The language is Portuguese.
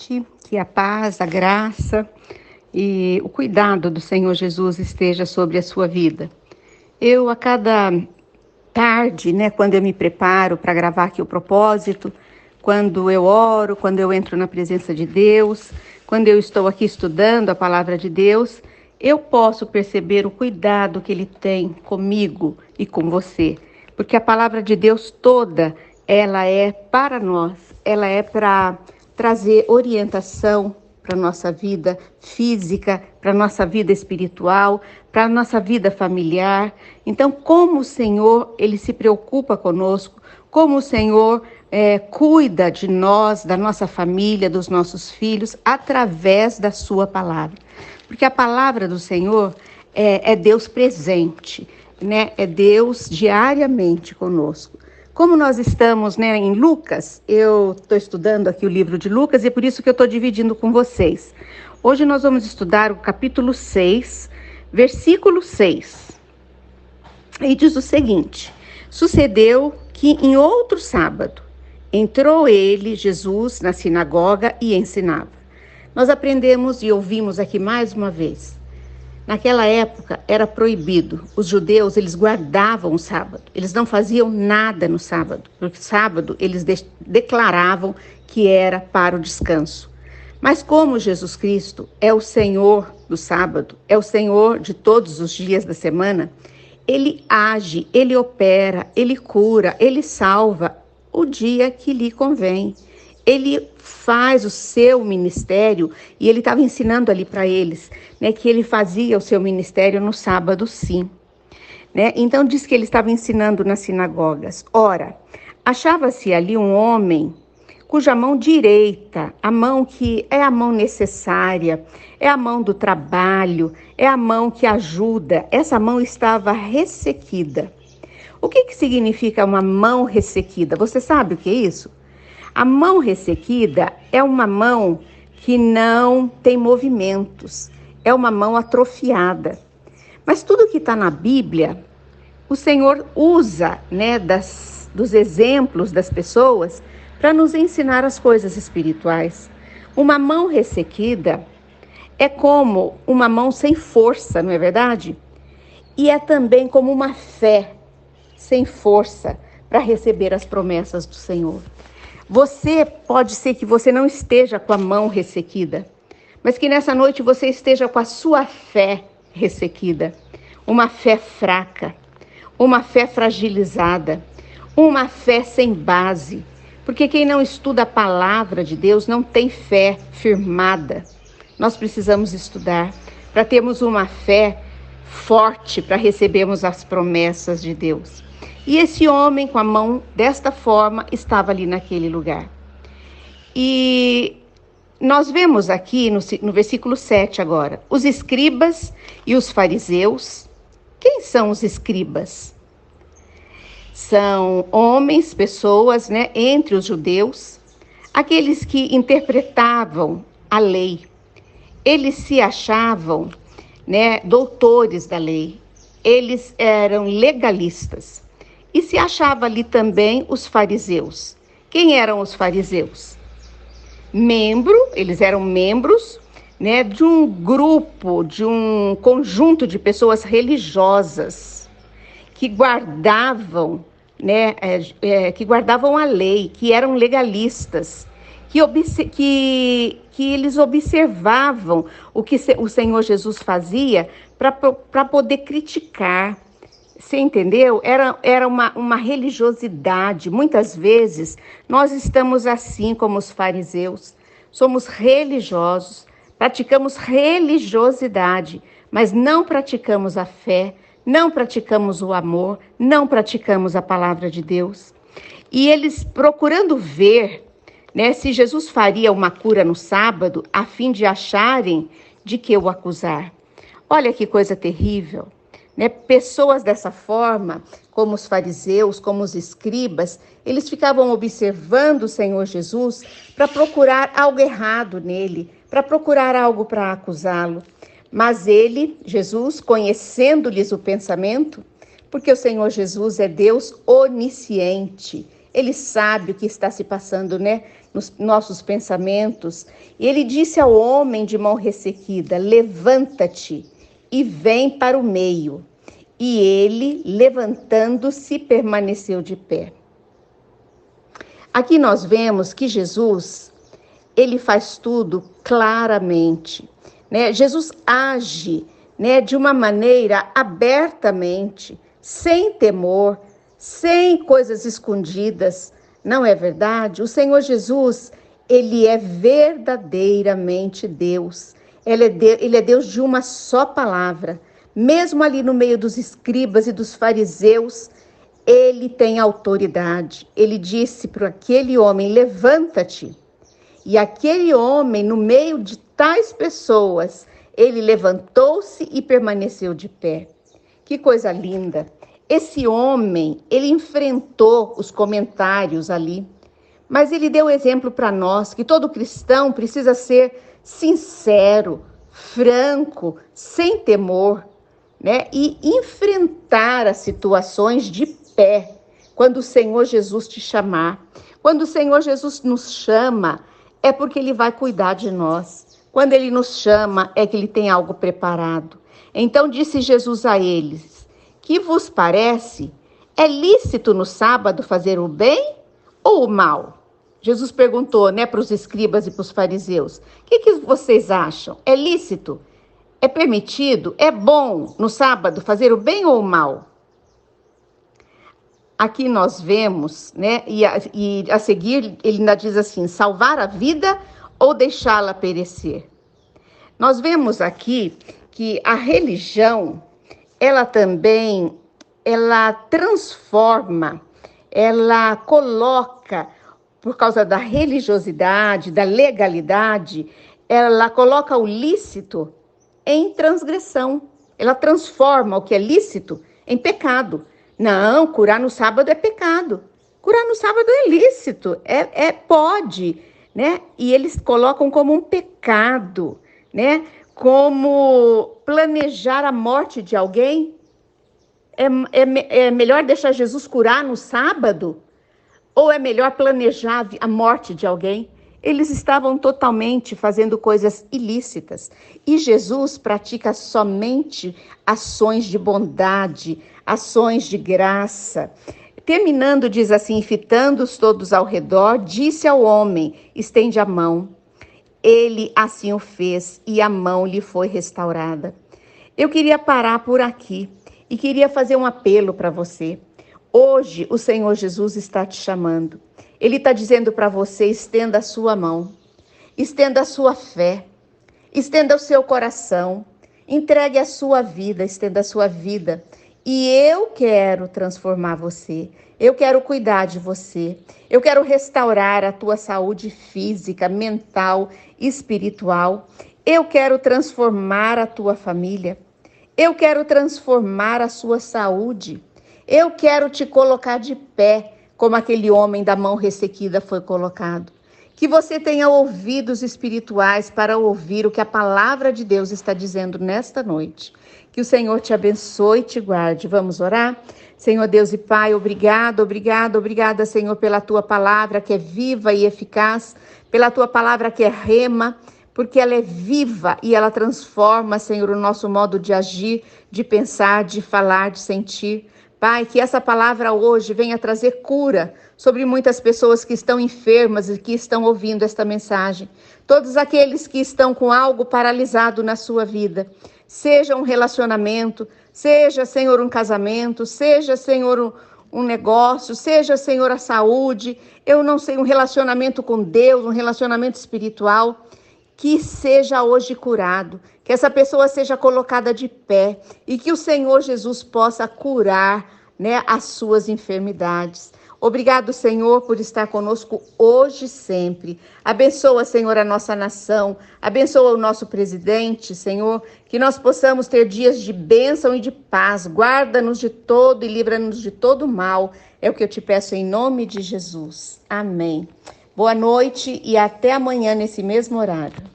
noite, que a paz, a graça e o cuidado do Senhor Jesus esteja sobre a sua vida. Eu, a cada tarde, quando eu me preparo para gravar aqui o propósito, quando eu oro, quando eu entro na presença de Deus, quando eu estou aqui estudando a palavra de Deus, eu posso perceber o cuidado que Ele tem comigo e com você, porque a palavra de Deus toda, ela é para nós, ela é para trazer orientação para a nossa vida física, para a nossa vida espiritual, para a nossa vida familiar. Então, como o Senhor, Ele se preocupa conosco, como o Senhor cuida de nós, da nossa família, dos nossos filhos, através da sua palavra. Porque a palavra do Senhor é Deus presente, é Deus diariamente conosco. Como nós estamos em Lucas, eu estou estudando aqui o livro de Lucas e é por isso que eu estou dividindo com vocês. Hoje nós vamos estudar o capítulo 6, versículo 6. E diz o seguinte: sucedeu que em outro sábado entrou ele, Jesus, na sinagoga e ensinava. Nós aprendemos e ouvimos aqui mais uma vez. Naquela época era proibido. Os judeus, eles guardavam o sábado. Eles não faziam nada no sábado. Porque sábado eles declaravam que era para o descanso. Mas como Jesus Cristo é o Senhor do sábado, é o Senhor de todos os dias da semana, Ele age, Ele opera, Ele cura, Ele salva o dia que lhe convém. Ele faz o seu ministério e ele estava ensinando ali para eles, que ele fazia o seu ministério no sábado, sim. Então diz que ele estava ensinando nas sinagogas. Ora, achava-se ali um homem cuja mão direita, a mão que é a mão necessária, é a mão do trabalho, é a mão que ajuda, essa mão estava ressequida. O que significa uma mão ressequida? Você sabe o que é isso? A mão ressequida é uma mão que não tem movimentos, é uma mão atrofiada. Mas tudo que está na Bíblia, o Senhor usa dos exemplos das pessoas para nos ensinar as coisas espirituais. Uma mão ressequida é como uma mão sem força, não é verdade? E é também como uma fé sem força para receber as promessas do Senhor. Pode ser que você não esteja com a mão ressequida, mas que nessa noite você esteja com a sua fé ressequida, uma fé fraca, uma fé fragilizada, uma fé sem base, porque quem não estuda a palavra de Deus não tem fé firmada. Nós precisamos estudar para termos uma fé forte para recebermos as promessas de Deus. E esse homem com a mão desta forma estava ali naquele lugar. E nós vemos aqui no versículo 7 agora, os escribas e os fariseus. Quem são os escribas? São homens, pessoas, entre os judeus, aqueles que interpretavam a lei. Eles se achavam, doutores da lei. Eles eram legalistas. E se achava ali também os fariseus. Quem eram os fariseus? Eles eram membros, de um grupo, de um conjunto de pessoas religiosas que guardavam, que guardavam a lei, que eram legalistas, que eles observavam o que o Senhor Jesus fazia para poder criticar. Você entendeu? Era uma religiosidade. Muitas vezes nós estamos assim como os fariseus. Somos religiosos, praticamos religiosidade, mas não praticamos a fé, não praticamos o amor, não praticamos a palavra de Deus. E eles procurando ver, se Jesus faria uma cura no sábado, a fim de acharem de que o acusar. Olha que coisa terrível. Pessoas dessa forma, como os fariseus, como os escribas, eles ficavam observando o Senhor Jesus para procurar algo errado nele, para procurar algo para acusá-lo. Mas Jesus, conhecendo-lhes o pensamento, porque o Senhor Jesus é Deus onisciente, Ele sabe o que está se passando, né, nos nossos pensamentos. E ele disse ao homem de mão ressequida: levanta-te e vem para o meio. E ele, levantando-se, permaneceu de pé. Aqui nós vemos que Jesus, ele faz tudo claramente, né? Jesus age, né, de uma maneira abertamente, sem temor, sem coisas escondidas. Não é verdade? O Senhor Jesus, ele é verdadeiramente Deus. Ele é Deus de uma só palavra. Mesmo ali no meio dos escribas e dos fariseus, ele tem autoridade. Ele disse para aquele homem: levanta-te. E aquele homem, no meio de tais pessoas, ele levantou-se e permaneceu de pé. Que coisa linda! Esse homem, ele enfrentou os comentários ali, mas ele deu exemplo para nós que todo cristão precisa ser sincero, franco, sem temor, né? E enfrentar as situações de pé, quando o Senhor Jesus te chamar. Quando o Senhor Jesus nos chama, é porque Ele vai cuidar de nós. Quando Ele nos chama, é que Ele tem algo preparado. Então disse Jesus a eles: que vos parece? É lícito no sábado fazer o bem ou o mal? Jesus perguntou, né, para os escribas e para os fariseus: o que vocês acham? É lícito? É permitido? É bom no sábado fazer o bem ou o mal? Aqui nós vemos, né, e a seguir ele ainda diz assim: salvar a vida ou deixá-la perecer? Nós vemos aqui que a religião, ela também, ela transforma, ela coloca, por causa da religiosidade, da legalidade, ela coloca o lícito em transgressão. Ela transforma o que é lícito em pecado. Não, curar no sábado é pecado. Curar no sábado é lícito, pode, né? E eles colocam como um pecado, né? Como planejar a morte de alguém. É melhor deixar Jesus curar no sábado? Ou é melhor planejar a morte de alguém? Eles estavam totalmente fazendo coisas ilícitas. E Jesus pratica somente ações de bondade, ações de graça. Terminando, diz assim: fitando-os todos ao redor, disse ao homem: estende a mão. Ele assim o fez e a mão lhe foi restaurada. Eu queria parar por aqui e queria fazer um apelo para você. Hoje o Senhor Jesus está te chamando. Ele está dizendo para você: estenda a sua mão, estenda a sua fé, estenda o seu coração, entregue a sua vida, estenda a sua vida. E eu quero transformar você, eu quero cuidar de você, eu quero restaurar a tua saúde física, mental, espiritual. Eu quero transformar a tua família, eu quero transformar a sua saúde. Eu quero te colocar de pé, como aquele homem da mão ressequida foi colocado. Que você tenha ouvidos espirituais para ouvir o que a palavra de Deus está dizendo nesta noite. Que o Senhor te abençoe e te guarde. Vamos orar? Senhor Deus e Pai, obrigada, Senhor, pela tua palavra que é viva e eficaz, pela tua palavra que é rema, porque ela é viva e ela transforma, Senhor, o nosso modo de agir, de pensar, de falar, de sentir. Pai, que essa palavra hoje venha trazer cura sobre muitas pessoas que estão enfermas e que estão ouvindo esta mensagem. Todos aqueles que estão com algo paralisado na sua vida, seja um relacionamento, seja, Senhor, um casamento, seja, Senhor, um negócio, seja, Senhor, a saúde, eu não sei, um relacionamento com Deus, um relacionamento espiritual, que seja hoje curado, que essa pessoa seja colocada de pé e que o Senhor Jesus possa curar, né, as suas enfermidades. Obrigado, Senhor, por estar conosco hoje e sempre. Abençoa, Senhor, a nossa nação, abençoa o nosso presidente, Senhor, que nós possamos ter dias de bênção e de paz. Guarda-nos de todo e livra-nos de todo mal. É o que eu te peço em nome de Jesus. Amém. Boa noite e até amanhã nesse mesmo horário.